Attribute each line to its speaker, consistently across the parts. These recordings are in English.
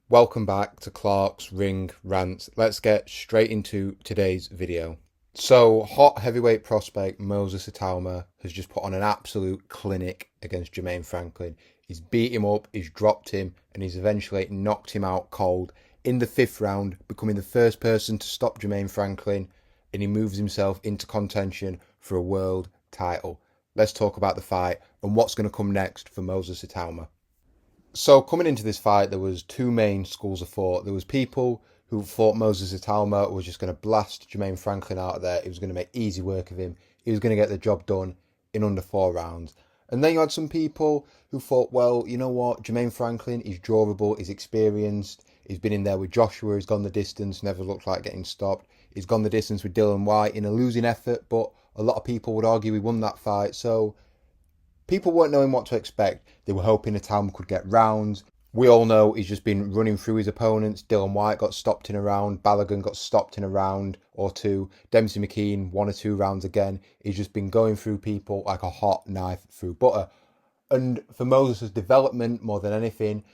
Speaker 1: Welcome back to Clark's Ring Rants. Let's get straight into today's video. So, hot heavyweight prospect Moses Itauma has just put on an absolute clinic against Jermaine Franklin. He's beat him up, he's dropped him, and he's eventually knocked him out cold in the fifth round, becoming the first person to stop Jermaine Franklin, and he moves himself into contention for a world title. Let's talk about the fight and what's going to come next for Moses Itauma. So coming into this fight, there was two main schools of thought. There was people who thought Moses Itauma was just going to blast Jermaine Franklin out of there. He was going to make easy work of him. He was going to get the job done in under 4 rounds. And then you had some people who thought, well, you know what? Jermaine Franklin, he's durable, he's experienced. He's been in there with Joshua, he's gone the distance, never looked like getting stopped. He's gone the distance with Dillian Whyte in a losing effort, but a lot of people would argue he won that fight. So people weren't knowing what to expect. They were hoping Itauma could get rounds. We all know he's just been running through his opponents. Dillian Whyte got stopped in a round. Balogun got stopped in a round or two. Dempsey McKean, 1 or 2 rounds again. He's just been going through people like a hot knife through butter. And for Moses' development, more than anything,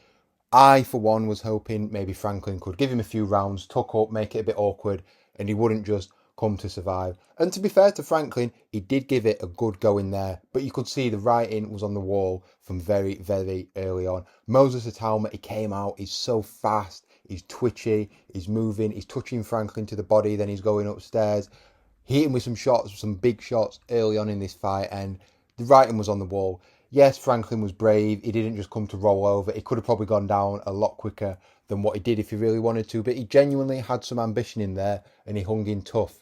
Speaker 1: I, for one, was hoping maybe Franklin could give him a few rounds, tuck up, make it a bit awkward, and he wouldn't just come to survive. And to be fair to Franklin, he did give it a good go in there, but you could see the writing was on the wall from very, very early on. Moses Itauma, he came out, he's so fast, he's twitchy, he's moving, he's touching Franklin to the body, then he's going upstairs, hitting with some shots, some big shots early on in this fight, and the writing was on the wall. Yes, Franklin was brave, he didn't just come to roll over, he could have probably gone down a lot quicker than what he did if he really wanted to, but he genuinely had some ambition in there, and he hung in tough.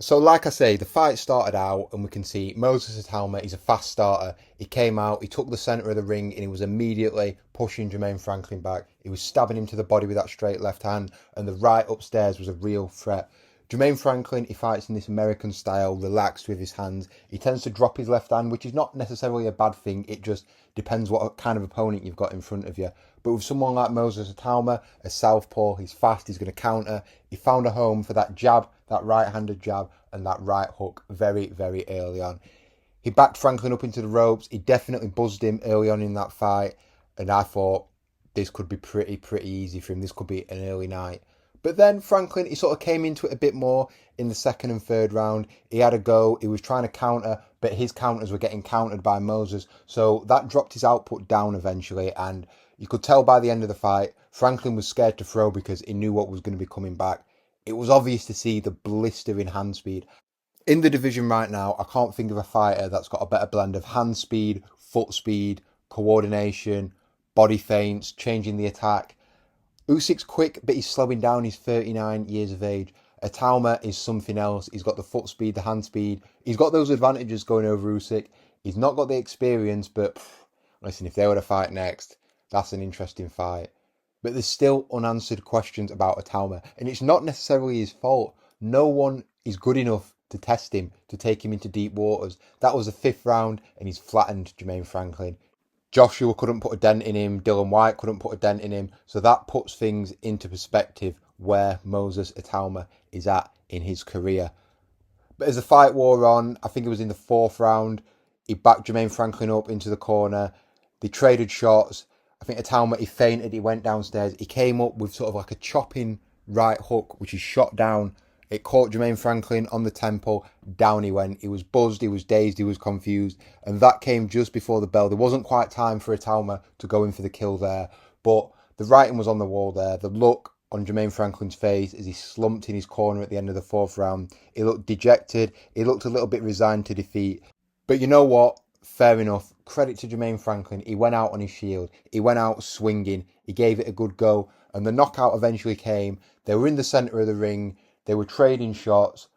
Speaker 1: So like I say, the fight started out and we can see Moses Itauma, he's a fast starter. He came out, he took the centre of the ring and he was immediately pushing Jermaine Franklin back. He was stabbing him to the body with that straight left hand, and the right upstairs was a real threat. Jermaine Franklin, he fights in this American style, relaxed with his hands. He tends to drop his left hand, which is not necessarily a bad thing. It just depends what kind of opponent you've got in front of you. But with someone like Moses Itauma, a southpaw, he's fast, he's going to counter. He found a home for that jab, that right-handed jab, and that right hook very, very early on. He backed Franklin up into the ropes. He definitely buzzed him early on in that fight. And I thought this could be pretty easy for him. This could be an early night. But then Franklin, he sort of came into it a bit more in the second and third round. He had a go. He was trying to counter, but his counters were getting countered by Moses. So that dropped his output down eventually. And you could tell by the end of the fight, Franklin was scared to throw because he knew what was going to be coming back. It was obvious to see the blistering hand speed. In the division right now, I can't think of a fighter that's got a better blend of hand speed, foot speed, coordination, body feints, changing the attack. Usyk's quick, but he's slowing down. He's 39 years of age. Itauma is something else. He's got the foot speed, the hand speed. He's got those advantages going over Usyk. He's not got the experience, but listen, if they were to fight next, that's an interesting fight. But there's still unanswered questions about Itauma, and it's not necessarily his fault. No one is good enough to test him, to take him into deep waters. That was the 5th round, and he's flattened Jermaine Franklin. Joshua couldn't put a dent in him. Dillian Whyte couldn't put a dent in him. So that puts things into perspective where Moses Itauma is at in his career. But as the fight wore on, I think it was in the 4th round, he backed Jermaine Franklin up into the corner. They traded shots. I think Itauma, he feinted, he went downstairs. He came up with sort of like a chopping right hook, which he shot down. It caught Jermaine Franklin on the temple. Down he went. He was buzzed, he was dazed, he was confused. And that came just before the bell. There wasn't quite time for Itauma to go in for the kill there. But the writing was on the wall there. The look on Jermaine Franklin's face as he slumped in his corner at the end of the 4th round. He looked dejected. He looked a little bit resigned to defeat. But you know what? Fair enough. Credit to Jermaine Franklin. He went out on his shield. He went out swinging. He gave it a good go. And the knockout eventually came. They were in the centre of the ring. They were trading shots.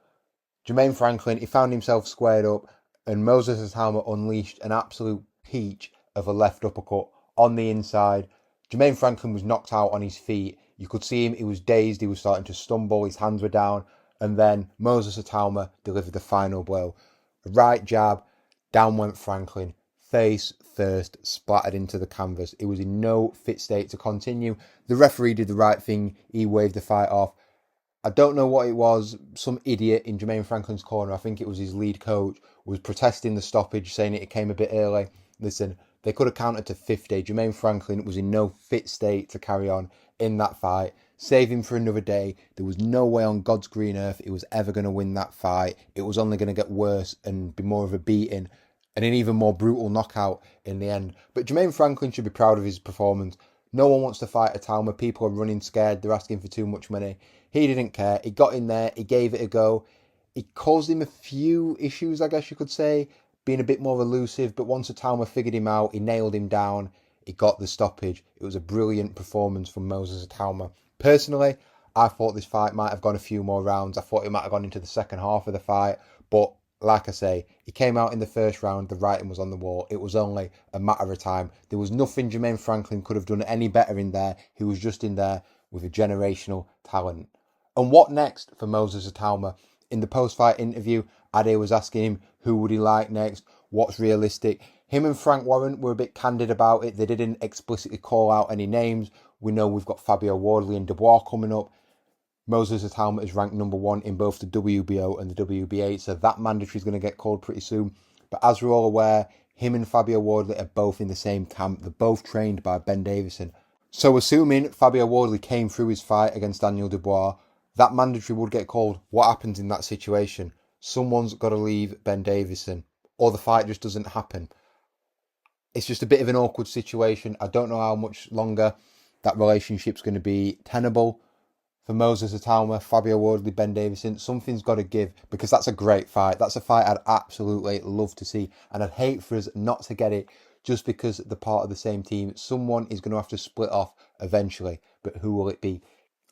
Speaker 1: Jermaine Franklin, he found himself squared up, and Moses Itauma unleashed an absolute peach of a left uppercut on the inside. Jermaine Franklin was knocked out on his feet. You could see him, he was dazed, he was starting to stumble, his hands were down, and then Moses Itauma delivered the final blow. A right jab, down went Franklin, face first, splattered into the canvas. He was in no fit state to continue. The referee did the right thing, he waved the fight off. I don't know what it was. Some idiot in Jermaine Franklin's corner, I think it was his lead coach, was protesting the stoppage, saying it came a bit early. Listen, they could have counted to 50. Jermaine Franklin was in no fit state to carry on. in that fight. Save him for another day. There was no way on God's green earth he was ever going to win that fight. It was only going to get worse and be more of a beating and an even more brutal knockout in the end. But Jermaine Franklin should be proud of his performance. No one wants to fight Itauma. People are running scared. They're asking for too much money. He didn't care. He got in there. He gave it a go. It caused him a few issues, I guess you could say, being a bit more elusive. But once Itauma figured him out, he nailed him down. He got the stoppage. It was a brilliant performance from Moses Itauma. Personally, I thought this fight might have gone a few more rounds. I thought it might have gone into the second half of the fight. But like I say, he came out in the first round. The writing was on the wall. It was only a matter of time. There was nothing Jermaine Franklin could have done any better in there. He was just in there with a generational talent. And what next for Moses Itauma? In the post-fight interview, Ade was asking him who would he like next, what's realistic. Him and Frank Warren were a bit candid about it. They didn't explicitly call out any names. We know we've got Fabio Wardley and Dubois coming up. Moses Itauma is ranked number 1 in both the WBO and the WBA, so that mandatory is going to get called pretty soon. But as we're all aware, him and Fabio Wardley are both in the same camp. They're both trained by Ben Davison. So assuming Fabio Wardley came through his fight against Daniel Dubois, that mandatory would get called. What happens in that situation? Someone's got to leave Ben Davison, or the fight just doesn't happen. It's just a bit of an awkward situation. I don't know how much longer that relationship's going to be tenable for Moses Itauma, Fabio Wardley, Ben Davison. Something's got to give, because that's a great fight. That's a fight I'd absolutely love to see, and I'd hate for us not to get it just because they're part of the same team. Someone is going to have to split off eventually, but who will it be?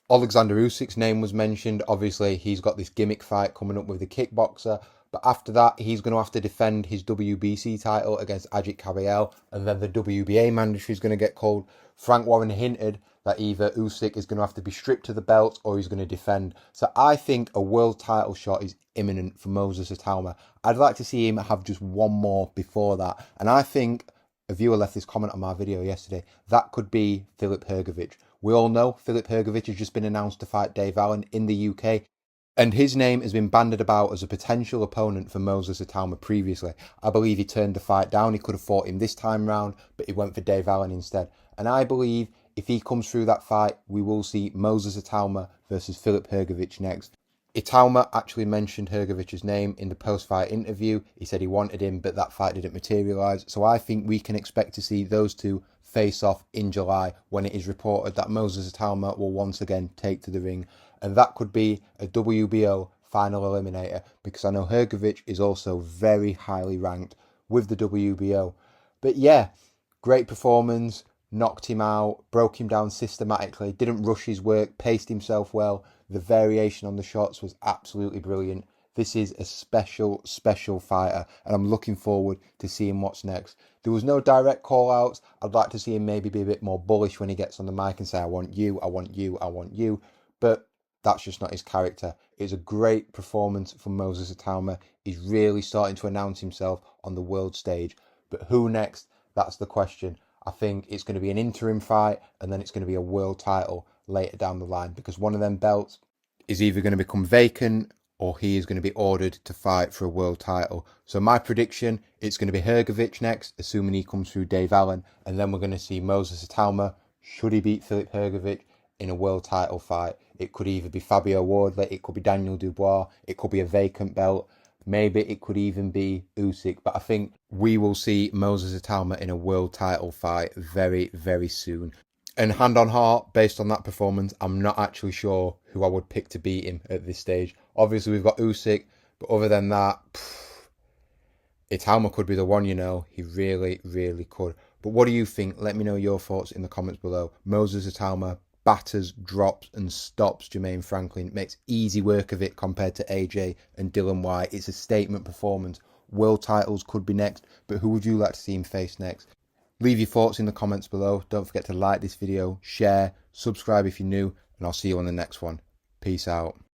Speaker 1: Alexander Usyk's name was mentioned. Obviously, he's got this gimmick fight coming up with the kickboxer. But after that, he's going to have to defend his WBC title against Ajit Kabayel. And then the WBA mandatory is going to get called. Frank Warren hinted that either Usyk is going to have to be stripped to the belt or he's going to defend. So I think a world title shot is imminent for Moses Itauma. I'd like to see him have just one more before that. And I think a viewer left this comment on my video yesterday. That could be Filip Hrgović. We all know Filip Hrgović has just been announced to fight Dave Allen in the UK. And his name has been bandied about as a potential opponent for Moses Itauma previously. I believe he turned the fight down. He could have fought him this time round, but he went for Dave Allen instead. And I believe if he comes through that fight, we will see Moses Itauma versus Filip Hrgović next. Itauma actually mentioned Hrgovic's name in the post-fight interview. He said he wanted him, but that fight didn't materialise. So I think we can expect to see those two face off in July, when it is reported that Moses Itauma will once again take to the ring. And that could be a WBO final eliminator, because I know Hrgović is also very highly ranked with the WBO. But yeah, great performance, knocked him out, broke him down systematically, didn't rush his work, paced himself well. The variation on the shots was absolutely brilliant. This is a special, special fighter, and I'm looking forward to seeing what's next. There was no direct call-outs. I'd like to see him maybe be a bit more bullish when he gets on the mic and say, I want you, I want you, I want you. But that's just not his character. It's a great performance from Moses Itauma. He's really starting to announce himself on the world stage. But who next? That's the question. I think it's going to be an interim fight, and then it's going to be a world title later down the line, because one of them belts is either going to become vacant or he is going to be ordered to fight for a world title. So my prediction, it's going to be Hrgović next, assuming he comes through Dave Allen, and then we're going to see Moses Itauma, should he beat Filip Hrgović, in a world title fight. It could either be Fabio Wardley, it could be Daniel Dubois, it could be a vacant belt, maybe it could even be Usyk. But I think we will see Moses Itauma in a world title fight very, very soon. And hand on heart, based on that performance, I'm not actually sure who I would pick to beat him at this stage. Obviously, we've got Usyk, but other than that, Itauma could be the one, you know. He really, really could. But what do you think? Let me know your thoughts in the comments below. Moses Itauma batters, drops and stops Jermaine Franklin. Makes easy work of it compared to AJ and Dylan White. It's a statement performance. World titles could be next, but who would you like to see him face next? Leave your thoughts in the comments below. Don't forget to like this video, share, subscribe if you're new, and I'll see you on the next one. Peace out.